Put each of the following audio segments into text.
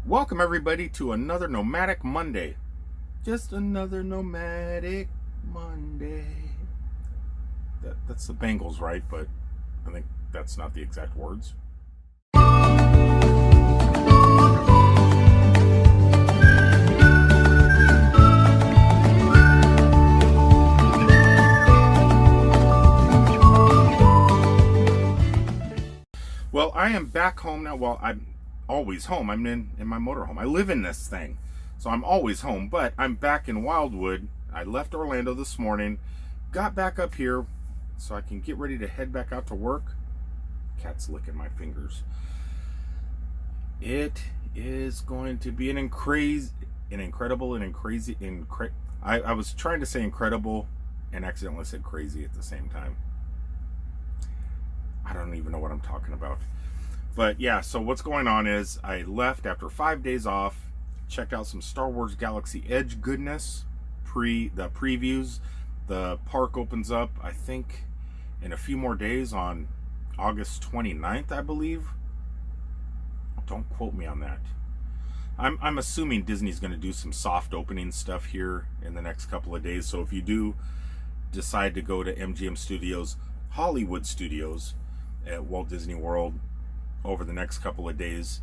Welcome everybody to another Nomadic Monday. Just another Nomadic Monday. That's the Bengals, right? But I think that's not the exact words. Well, I am back home now. Well, I'm always home. I'm in my motorhome. I live in this thing, so I'm always home. But I'm back in Wildwood. I left Orlando this morning, got back up here so I can get ready to head back out to work. Cat's licking my fingers. It is going to be I was trying to say incredible and accidentally said crazy at the same time. I don't even know what I'm talking about. But yeah, so what's going on is I left after 5 days off, checked out some Star Wars Galaxy Edge goodness, the previews. The park opens up, I think, in a few more days on August 29th, I believe. Don't quote me on that. I'm assuming Disney's going to do some soft opening stuff here in the next couple of days. So if you do decide to go to MGM Studios, Hollywood Studios at Walt Disney World over the next couple of days,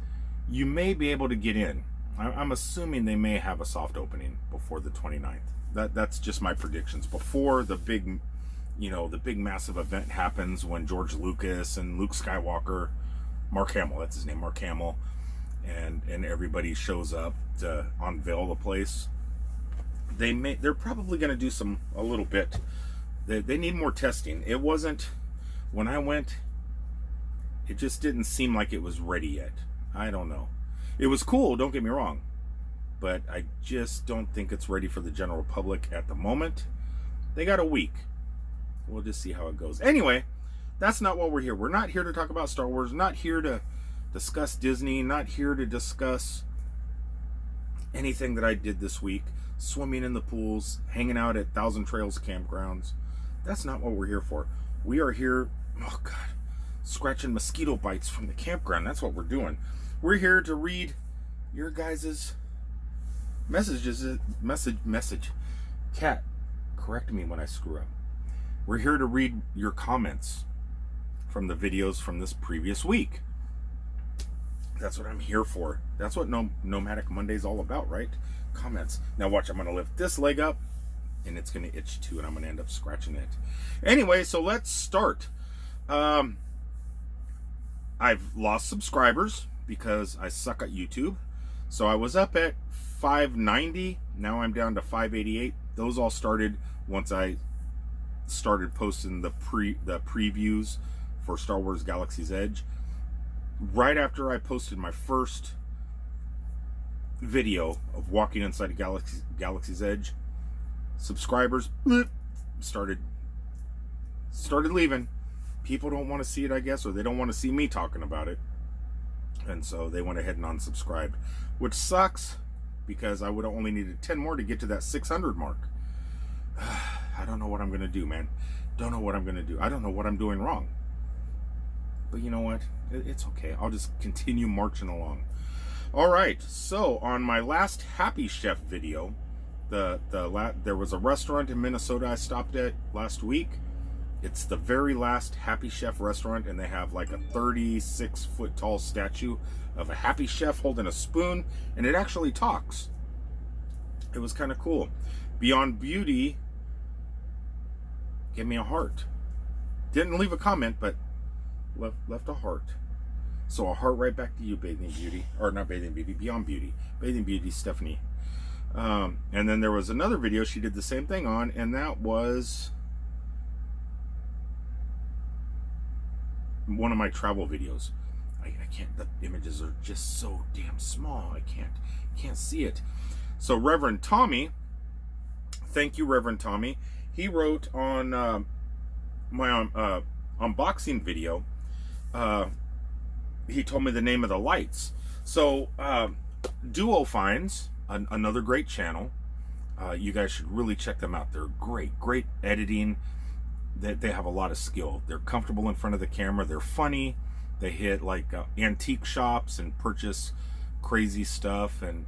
you may be able to get in. I'm assuming they may have a soft opening before the 29th. That's just my predictions. Before the big, the big massive event happens when George Lucas and Luke Skywalker, Mark Hamill, that's his name, Mark Hamill, and everybody shows up to unveil the place. They're probably going to do a little bit. They need more testing. It wasn't, when I went, it just didn't seem like it was ready yet. I don't know. It was cool, don't get me wrong, but I just don't think it's ready for the general public at the moment. They got a week. We'll just see how it goes. Anyway, that's not what we're here. We're not here to talk about Star Wars, not here to discuss Disney, not here to discuss anything that I did this week. Swimming in the pools, hanging out at Thousand Trails campgrounds. That's not what we're here for. We are here, oh God, scratching mosquito bites from the campground. That's what we're doing. We're here to read your guys' message. Cat, correct me when I screw up. We're here to read your comments from the videos from this previous week. That's what I'm here for. That's what Nomadic Monday's all about, right? Comments. Now watch, I'm going to lift this leg up and it's going to itch too, and I'm going to end up scratching it. Anyway, so let's start. I've lost subscribers because I suck at YouTube. So I was up at 590. Now I'm down to 588. Those all started once I started posting the previews for Star Wars Galaxy's Edge. Right after I posted my first video of walking inside Galaxy's Edge, subscribers started leaving. People don't want to see it, I guess, or they don't want to see me talking about it. And so they went ahead and unsubscribed, which sucks because I would have only needed 10 more to get to that 600 mark. I don't know what I'm going to do, man. Don't know what I'm going to do. I don't know what I'm doing wrong. But you know what? It's okay. I'll just continue marching along. All right. So on my last Happy Chef video, there was a restaurant in Minnesota I stopped at last week. It's the very last Happy Chef restaurant, and they have like a 36-foot tall statue of a Happy Chef holding a spoon, and it actually talks. It was kind of cool. Beyond Beauty gave me a heart. Didn't leave a comment, but left a heart. So a heart right back to you, Bathing Beauty. Or not Bathing Beauty, Beyond Beauty. Bathing Beauty, Stephanie. And then there was another video she did the same thing on, and that was one of my travel videos. I can't, the images are just so damn small. I can't see it. So Reverend Tommy, thank you, Reverend Tommy. He wrote on my unboxing video, he told me the name of the lights. So Duo Finds, another great channel. You guys should really check them out. They're great editing. They have a lot of skill. They're comfortable in front of the camera. They're funny. They hit like antique shops and purchase crazy stuff, and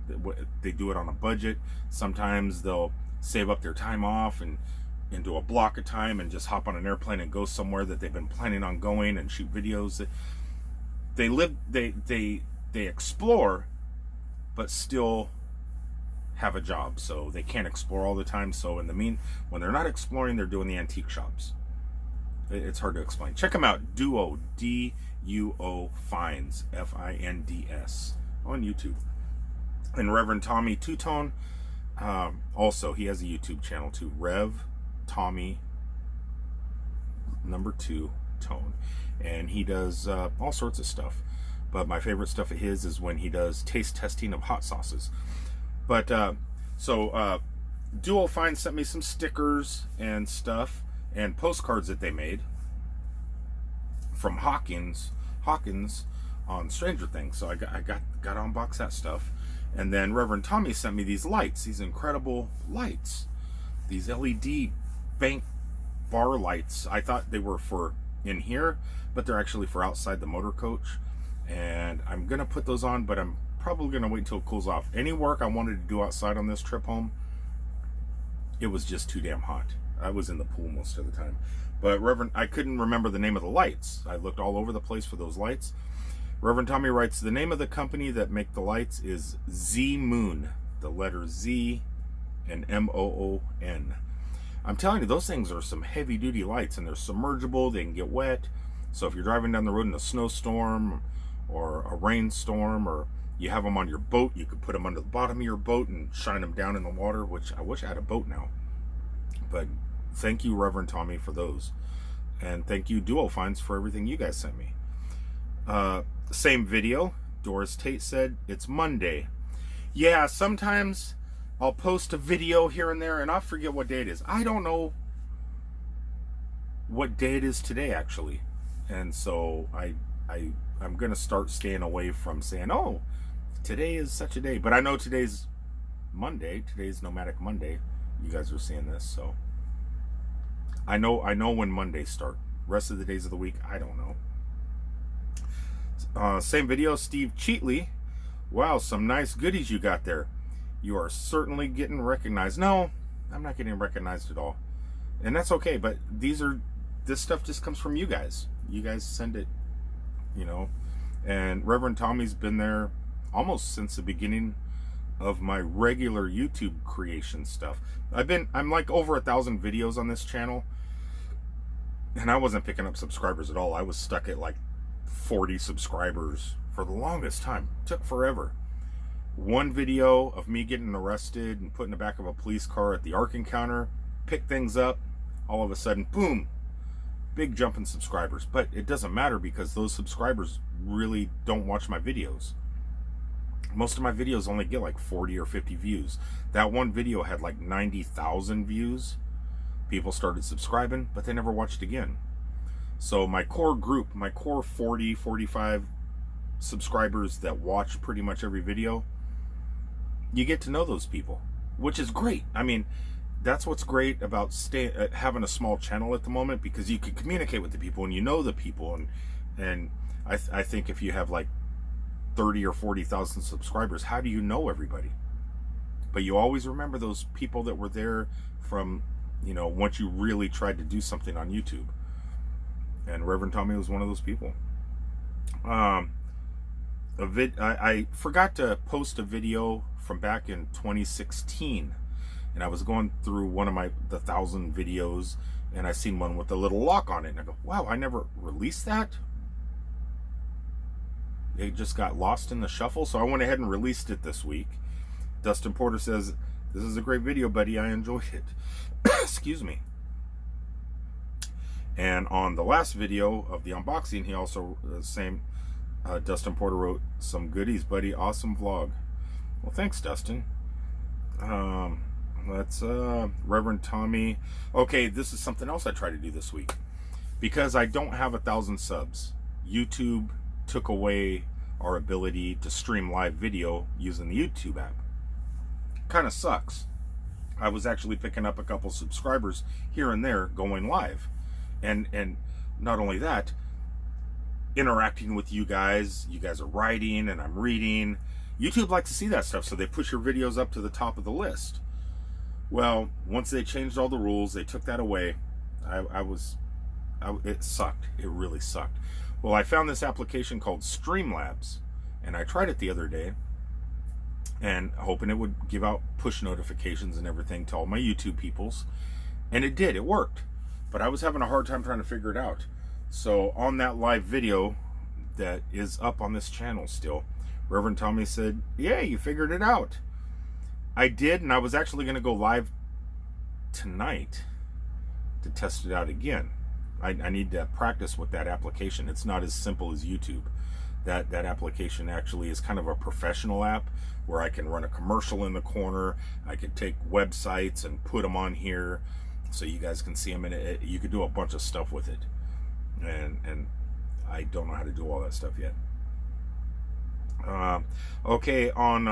they do it on a budget. Sometimes they'll save up their time off and do a block of time and just hop on an airplane and go somewhere that they've been planning on going and shoot videos. They explore, but still have a job, so they can't explore all the time. So when they're not exploring, they're doing the antique shops. It's hard to explain. Check them out. Duo, DUO Finds, FINDS, on YouTube. And Reverend Tommy Two Tone, also he has a YouTube channel too. Rev Tommy #2 Tone, and he does all sorts of stuff. But my favorite stuff of his is when he does taste testing of hot sauces. But Duo Finds sent me some stickers and stuff and postcards that they made from Hawkins on Stranger Things. So I got to unbox that stuff. And then Reverend Tommy sent me these lights, these incredible lights, these LED bank bar lights. I thought they were for in here, but they're actually for outside the motor coach. And I'm gonna put those on, but I'm probably gonna wait until it cools off. Any work I wanted to do outside on this trip home, it was just too damn hot. I was in the pool most of the time. But I couldn't remember the name of the lights. I looked all over the place for those lights. Reverend Tommy writes, the name of the company that make the lights is Z Moon, the letter Z and MOON. I'm telling you, those things are some heavy duty lights, and they're submergible. They can get wet. So if you're driving down the road in a snowstorm or a rainstorm, or you have them on your boat, you could put them under the bottom of your boat and shine them down in the water, which I wish I had a boat now. But thank you, Reverend Tommy, for those. And thank you, Duo Finds, for everything you guys sent me. Same video, Doris Tate said, it's Monday. Yeah, sometimes I'll post a video here and there, and I'll forget what day it is. I don't know what day it is today, actually. And so I'm going to start staying away from saying, oh, today is such a day. But I know today's Monday. Today's Nomadic Monday. You guys are seeing this, so I know when Mondays start. Rest of the days of the week, I don't know. Same video, Steve Cheatley. Wow, some nice goodies you got there. You are certainly getting recognized. No, I'm not getting recognized at all. And that's okay, but this stuff just comes from you guys. You guys send it, you know. And Reverend Tommy's been there almost since the beginning of my regular YouTube creation stuff. I'm like over 1,000 videos on this channel, and I wasn't picking up subscribers at all. I was stuck at like 40 subscribers for the longest time. It took forever. One video of me getting arrested and put in the back of a police car at the ARC encounter, pick things up, all of a sudden, boom, big jump in subscribers. But it doesn't matter, because those subscribers really don't watch my videos. Most of my videos only get like 40 or 50 views. That one video had like 90,000 views. People started subscribing, but they never watched again. So my core group, my core 40, 45 subscribers that watch pretty much every video, you get to know those people, which is great. I mean, that's what's great about having a small channel at the moment, because you can communicate with the people and you know the people. And I think if you have like 30 or 40,000 subscribers, how do you know everybody? But you always remember those people that were there from, you know, once you really tried to do something on YouTube. And Reverend Tommy was one of those people. I forgot to post a video from back in 2016, and I was going through one of the 1,000 videos, and I seen one with a little lock on it, and I go, wow, I never released that. It just got lost in the shuffle, so I went ahead and released it this week. Dustin Porter says, this is a great video, buddy. I enjoyed it. Excuse me. And on the last video of the unboxing, he also, Dustin Porter wrote, some goodies, buddy. Awesome vlog. Well, thanks, Dustin. Let's, Reverend Tommy. Okay, this is something else I tried to do this week. Because I don't have 1,000 subs, YouTube took away our ability to stream live video using the YouTube app. Kind of sucks. I was actually picking up a couple subscribers here and there going live. And not only that, interacting with you guys are writing and I'm reading, YouTube likes to see that stuff, so they push your videos up to the top of the list. Well, once they changed all the rules, they took that away. It sucked. It really sucked. Well, I found this application called Streamlabs, and I tried it the other day, and hoping it would give out push notifications and everything to all my YouTube peoples, and it did. It worked, but I was having a hard time trying to figure it out. So on that live video that is up on this channel still, Reverend Tommy said, "Yeah, you figured it out." I did, and I was actually going to go live tonight to test it out again. I need to practice with that application. It's not as simple as YouTube. That application actually is kind of a professional app where I can run a commercial in the corner. I could take websites and put them on here so you guys can see them, and you could do a bunch of stuff with it. And I don't know how to do all that stuff yet. Okay, on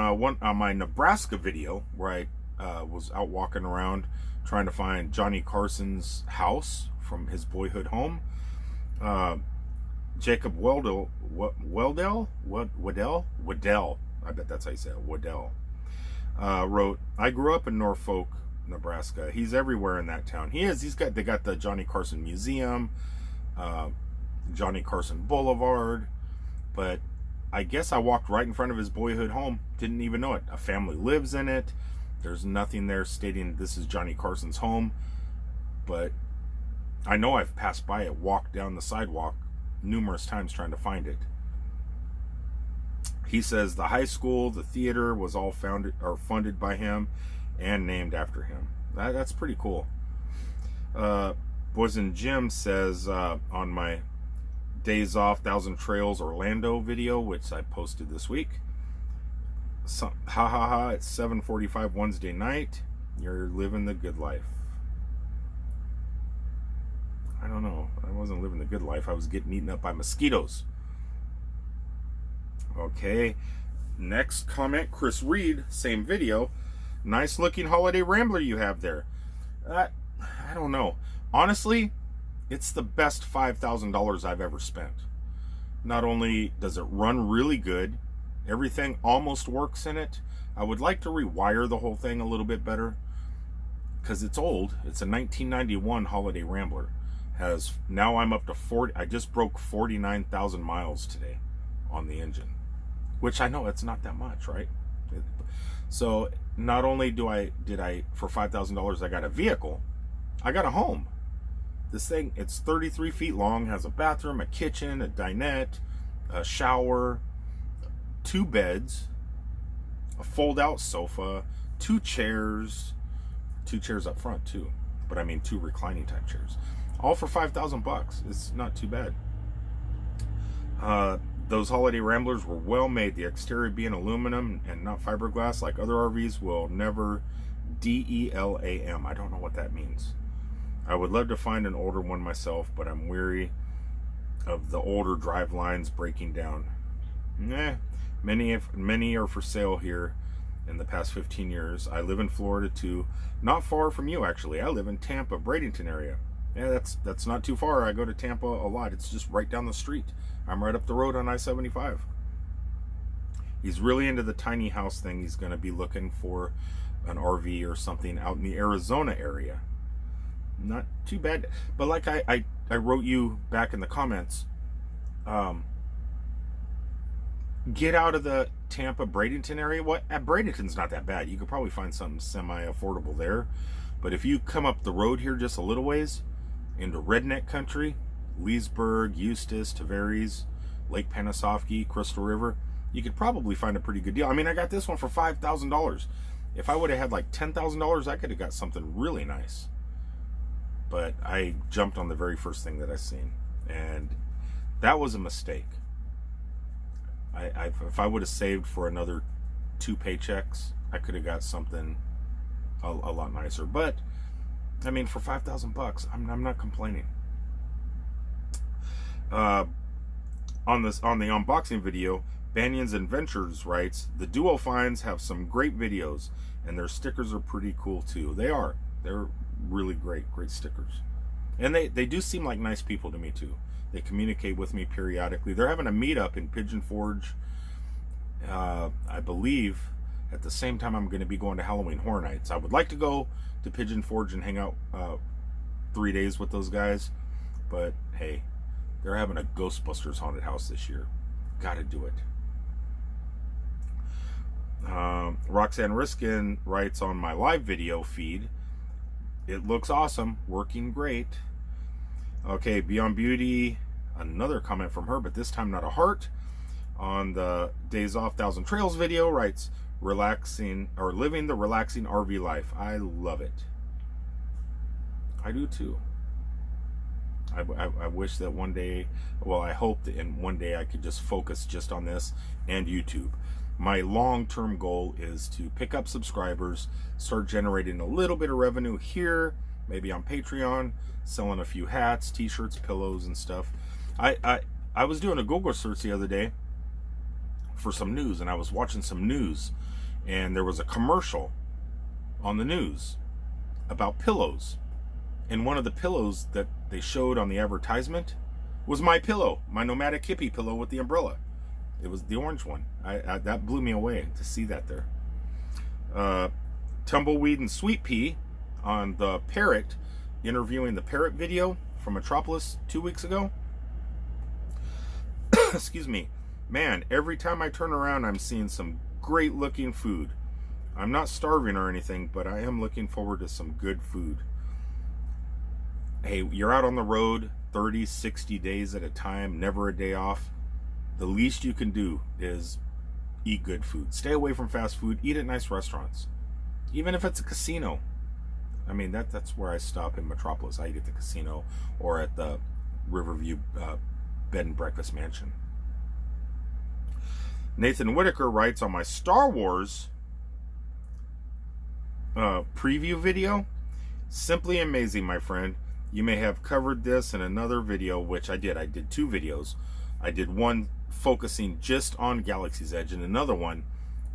my Nebraska video where I was out walking around trying to find Johnny Carson's house from his boyhood home, Jacob Waddell, I bet that's how you say it, Waddell, wrote, "I grew up in Norfolk, Nebraska. He's everywhere in that town. He is. They got the Johnny Carson Museum, Johnny Carson Boulevard, but I guess I walked right in front of his boyhood home. Didn't even know it. A family lives in it. There's nothing there stating this is Johnny Carson's home, but I know I've passed by it, walked down the sidewalk numerous times trying to find it." He says the high school, the theater was all funded by him and named after him. That's pretty cool. Boys and Jim says on my Days Off Thousand Trails Orlando video, which I posted this week, it's 7:45 Wednesday night. You're living the good life. I don't know. I wasn't living the good life. I was getting eaten up by mosquitoes. Okay. Next comment, Chris Reed, same video. "Nice looking holiday Rambler you have there." I don't know. Honestly, it's the best $5,000 I've ever spent. Not only does it run really good, everything almost works in it. I would like to rewire the whole thing a little bit better because it's old. It's a 1991 Holiday Rambler. Now I'm up to 40. I just broke 49,000 miles today on the engine, which I know it's not that much, right? So not only did I for $5,000 I got a vehicle, I got a home. This thing, it's 33 feet long, has a bathroom, a kitchen, a dinette, a shower, 2 beds, a fold-out sofa, 2 chairs up front too, but I mean 2 reclining type chairs, all for $5,000. It's not too bad. Those Holiday Ramblers were well made, the exterior being aluminum and not fiberglass like other RVs. Will never DELAM. I don't know what that means. I would love to find an older one myself, but I'm weary of the older drive lines breaking down. Many are for sale here in the past 15 years. I live in Florida too, not far from you actually. I live in Tampa, Bradenton area. Yeah, that's not too far. I go to Tampa a lot. It's just right down the street. I'm right up the road on I-75. He's really into the tiny house thing. He's going to be looking for an RV or something out in the Arizona area. Not too bad, but like I wrote you back in the comments, get out of the Tampa Bradenton area. Bradenton's not that bad. You could probably find something semi-affordable there, but if you come up the road here just a little ways into redneck country, Leesburg, Eustis, Tavares, Lake Panasoffkee, Crystal River, you could probably find a pretty good deal. I mean, I got this one for $5,000. If I would have had like $10,000, I could have got something really nice. But I jumped on the very first thing that I seen, and that was a mistake. If I would have saved for another 2 paychecks, I could have got something a lot nicer. But I mean, for $5,000, I'm not complaining. On the unboxing video, Banyan's Adventures writes, "The Duo finds have some great videos, and their stickers are pretty cool too." They're really great stickers, and they do seem like nice people to me too. They communicate with me periodically. They're having a meetup in Pigeon Forge I believe at the same time I'm going to be going to Halloween Horror Nights. I would like to go to Pigeon Forge and hang out 3 days with those guys, but hey, they're having a Ghostbusters haunted house this year. Gotta do it. Roxanne Riskin writes on my live video feed, it looks awesome, working great. Okay, Beyond Beauty, another comment from her, but this time not a heart. On the Days Off 1,000 Trails video, writes, relaxing, or living the relaxing RV life. I love it. I do too. I wish that one day, well, I hope that in one day I could just focus just on this and YouTube. My long-term goal is to pick up subscribers, start generating a little bit of revenue here, maybe on Patreon, selling a few hats, t-shirts, pillows, and stuff. I was doing a Google search the other day for some news, and I was watching some news, and there was a commercial on the news about pillows. And one of the pillows that they showed on the advertisement was my pillow, my Nomadic hippie pillow with the umbrella. It was the orange one. That blew me away to see that there. Tumbleweed and Sweet Pea on the Parrot, interviewing the Parrot video from Metropolis 2 weeks ago. Excuse me. Man, every time I turn around, I'm seeing some great looking food. I'm not starving or anything, but I am looking forward to some good food. Hey, you're out on the road 30, 60 days at a time, never a day off. The least you can do is eat good food. Stay away from fast food. Eat at nice restaurants. Even if it's a casino. I mean, that's where I stop in Metropolis. I eat at the casino or at the Riverview Bed and Breakfast Mansion. Nathan Whitaker writes on my Star Wars preview video, simply amazing, my friend. You may have covered this in another video, which I did. I did 2 videos. I did one focusing just on Galaxy's Edge, and another one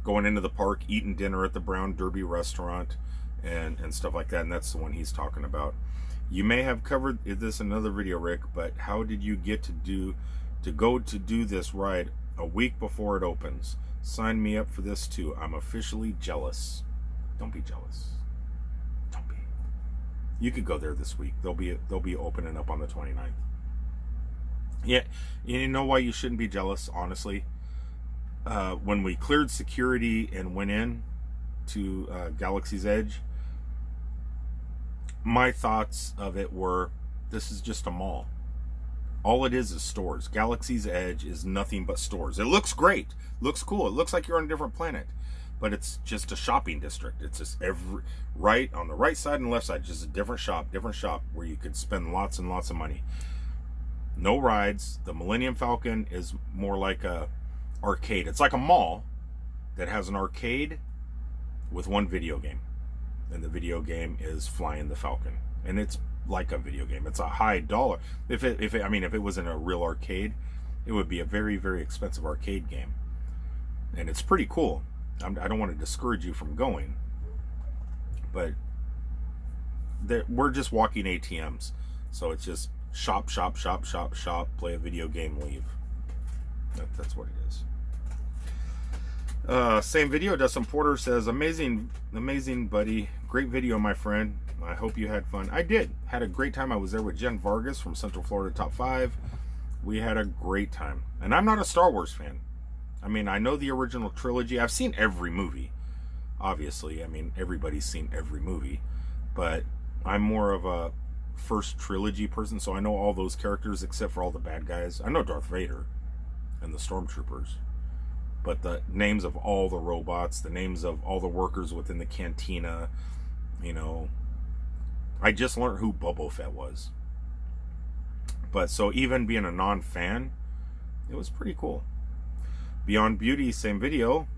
going into the park, eating dinner at the Brown Derby restaurant, and stuff like that. And that's the one he's talking about. You may have covered this in another video, Rick, but how did you get to go to do this ride a week before it opens? Sign me up for this too. I'm officially jealous. Don't be jealous. Don't be. You could go there this week. They'll be opening up on the 29th. Yeah, you know why you shouldn't be jealous, honestly? When we cleared security and went in to Galaxy's Edge, my thoughts of it were, this is just a mall. All it is stores. Galaxy's Edge is nothing but stores. It looks great. Looks cool. It looks like you're on a different planet. But it's just a shopping district. It's just right on the right side and left side, just a different shop where you could spend lots and lots of money. No rides. The Millennium Falcon is more like a arcade. It's like a mall that has an arcade with one video game. And the video game is Flying the Falcon. And it's like a video game. It's a high dollar. If it was in a real arcade, it would be a very, very expensive arcade game. And it's pretty cool. I don't want to discourage you from going, but we're just walking ATMs. So it's just shop, play a video game, leave. That's what it is. Same video, Dustin Porter says, amazing, buddy. Great video, my friend. I hope you had fun. I did. Had a great time. I was there with Jen Vargas from Central Florida Top 5. We had a great time. And I'm not a Star Wars fan. I mean, I know the original trilogy. I've seen every movie. Obviously, I mean, everybody's seen every movie. But I'm more of a first trilogy person, so I know all those characters except for all the bad guys. I know Darth Vader and the Stormtroopers. But the names of all the robots, the names of all the workers within the cantina, you know, I just learned who Boba Fett was. But so even being a non-fan, it was pretty cool. Beyond Beauty, same video.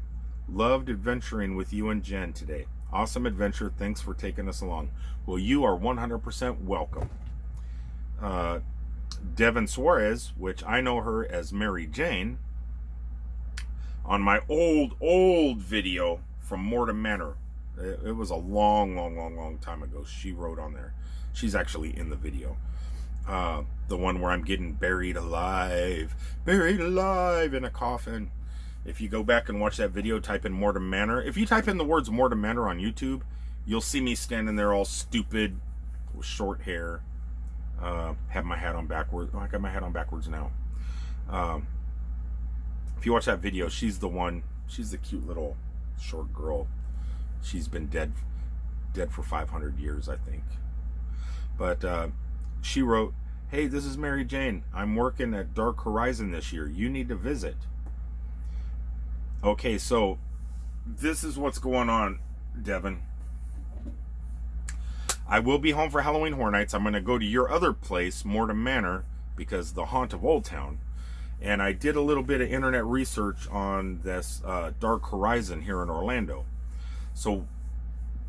Loved adventuring with you and Jen today. Awesome adventure. Thanks for taking us along. Well, you are 100% welcome. Devin Suarez, which I know her as Mary Jane, on my old video from Mortem Manor. It was a long time ago. She wrote on there. She's actually in the video. The one where I'm getting buried alive in a coffin. If you go back and watch that video, type in Mortem Manor. If you type in the words Mortem Manor on YouTube, you'll see me standing there all stupid with short hair. Have my hat on backwards. Oh, I got my hat on backwards now. If you watch that video, she's the one. She's the cute little short girl. She's been dead for 500 years, I think. But she wrote, "Hey, this is Mary Jane. I'm working at Dark Horizon this year. You need to visit." Okay, so this is what's going on, Devin. I will be home for Halloween Horror Nights. I'm going to go to your other place, Mortem Manor, because the haunt of Old Town. And I did a little bit of internet research on this Dark Horizon here in Orlando. So,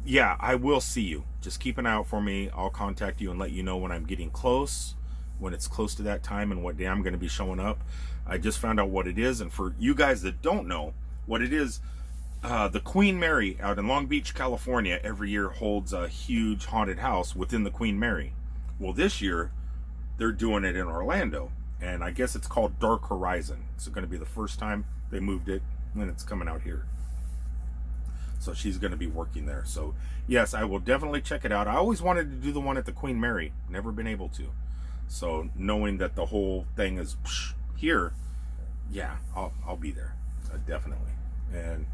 yeah, I will see you. Just keep an eye out for me. I'll contact you and let you know when I'm getting close, when it's close to that time and what day I'm going to be showing up. I just found out what it is. And for you guys that don't know what it is, the Queen Mary out in Long Beach, California, every year holds a huge haunted house within the Queen Mary. Well, this year, they're doing it in Orlando. And I guess it's called Dark Horizon. It's going to be the first time they moved it, and it's coming out here. So she's going to be working there. So, yes, I will definitely check it out. I always wanted to do the one at the Queen Mary. Never been able to. So, knowing that the whole thing is here, yeah, I'll be there. Definitely. And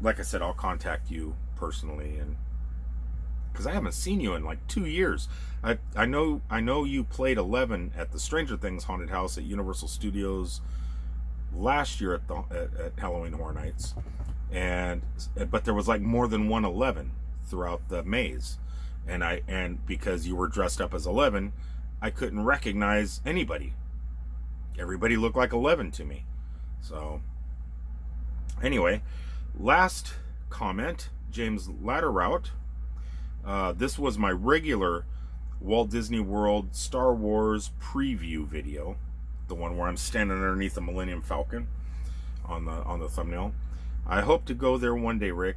like I said, I'll contact you personally, and because I haven't seen you in like 2 years. I know you played 11 at the Stranger Things haunted house at Universal Studios last year at Halloween Horror Nights, but there was like more than one 11 throughout the maze, and because you were dressed up as 11, I couldn't recognize anybody. Everybody looked like 11 to me. So anyway, last comment, James Latterout. This was my regular Walt Disney World Star Wars preview video, the one where I'm standing underneath the Millennium Falcon on the thumbnail. I hope to go there one day, Rick.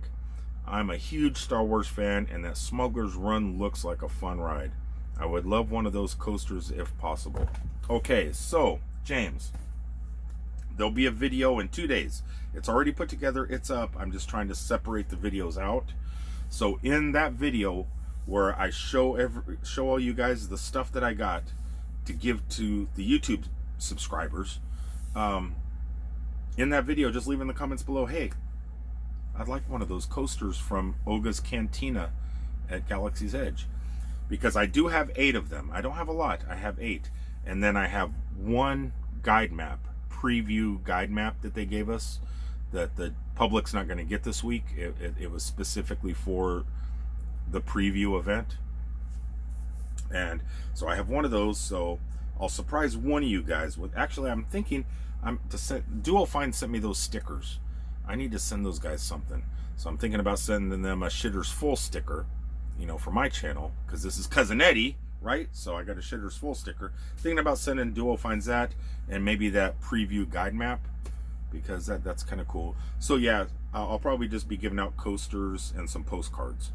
I'm a huge Star Wars fan, and that Smuggler's Run looks like a fun ride. I would love one of those coasters if possible. Okay, so James, there'll be a video in 2 days. It's already put together. It's up. I'm just trying to separate the videos out. So in that video where I show all you guys the stuff that I got to give to the YouTube subscribers, in that video, just leave in the comments below, hey, I'd like one of those coasters from Oga's Cantina at Galaxy's Edge. Because I do have 8 of them. I don't have a lot. I have 8. And then I have one guide map, preview guide map that they gave us that the public's not going to get this week. It was specifically for the preview event. And so I have one of those. So I'll surprise one of you guys with, actually, I'm thinking Duo Fine sent me those stickers. I need to send those guys something. So I'm thinking about sending them a Shitters Full sticker, you know, for my channel, because this is Cousin Eddie, right? So I got a Shitters Full sticker. Thinking about sending Duo Finds that, and maybe that preview guide map, because that's kind of cool. So yeah, I'll probably just be giving out coasters and some postcards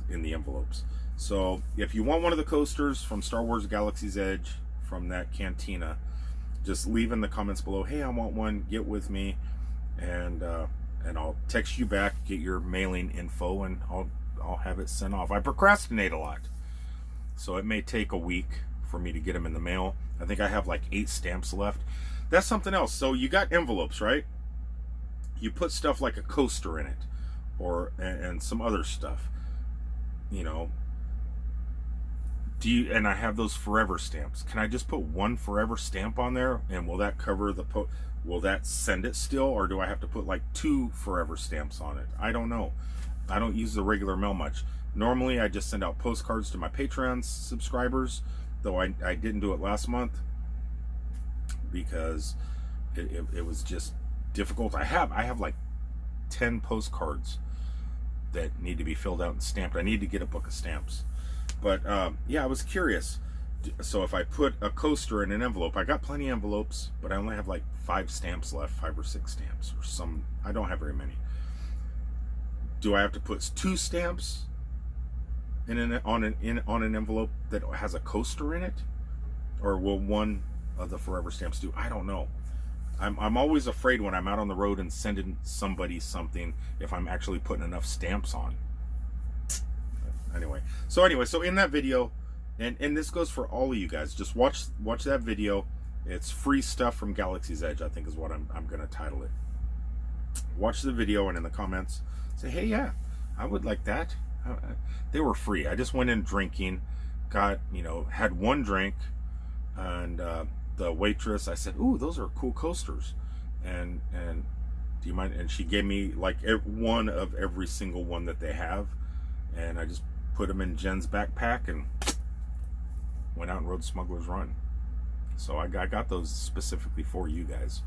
in the envelopes. So if you want one of the coasters from Star Wars Galaxy's Edge from that cantina, just leave in the comments below, hey, I want one, get with me, and I'll text you back, get your mailing info, and I'll have it sent off. I procrastinate a lot, so it may take a week for me to get them in the mail. I think I have like 8 stamps left. That's something else. So you got envelopes, right? You put stuff like a coaster in it, and some other stuff, you know. And I have those forever stamps. Can I just put one forever stamp on there, and will that cover the will that send it still, or do I have to put like 2 forever stamps on it? I don't know. I don't use the regular mail much. Normally I just send out postcards to my Patreon subscribers, though I didn't do it last month because it was just difficult. I have like 10 postcards that need to be filled out and stamped. I need to get a book of stamps. But yeah, I was curious. So if I put a coaster in an envelope, I got plenty of envelopes, but I only have like 5 stamps left, 5 or 6 stamps, or some. I don't have very many. Do I have to put 2 stamps on an envelope that has a coaster in it, or will one of the forever stamps do? I don't know. I'm always afraid when I'm out on the road and sending somebody something if I'm actually putting enough stamps on. Anyway, so in that video, and this goes for all of you guys, just watch that video. It's free stuff from Galaxy's Edge, I think is what I'm going to title it. Watch the video and in the comments say, hey, yeah, I would like that. They were free. I just went in drinking, got, had one drink, and the waitress, I said, ooh, those are cool coasters, and do you mind? And she gave me like one of every single one that they have, and I just put them in Jen's backpack and went out and rode Smuggler's Run. So I got those specifically for you guys.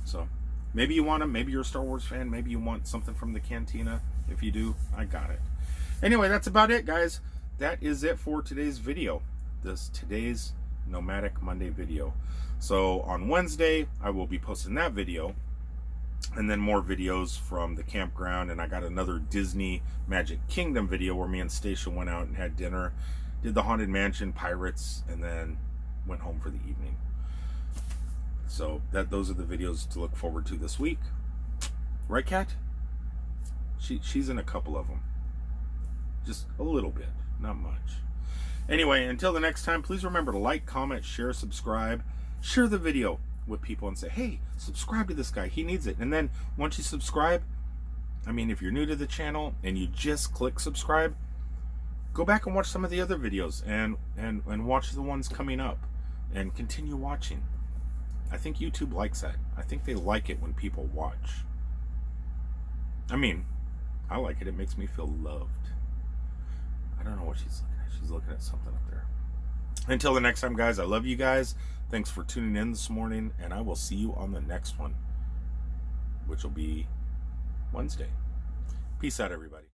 So maybe you want them, maybe you're a Star Wars fan, maybe you want something from the cantina. If you do, I got it. Anyway, that's about it, guys. That is it for today's video. Today's Nomadic Monday video. So on Wednesday, I will be posting that video, and then more videos from the campground. And I got another Disney Magic Kingdom video where me and Stacia went out and had dinner, did the Haunted Mansion, Pirates, and then went home for the evening. So those are the videos to look forward to this week. Right, Kat? She's in a couple of them. Just a little bit, not much. Anyway, until the next time, please remember to like, comment, share, subscribe. Share the video with people and say, hey, subscribe to this guy. He needs it. And then once you subscribe, I mean, if you're new to the channel and you just click subscribe, go back and watch some of the other videos and watch the ones coming up and continue watching. I think YouTube likes that. I think they like it when people watch. I mean, I like it. It makes me feel loved. I don't know what she's looking at. She's looking at something up there. Until the next time, guys, I love you guys. Thanks for tuning in this morning, and I will see you on the next one, which will be Wednesday. Peace out, everybody.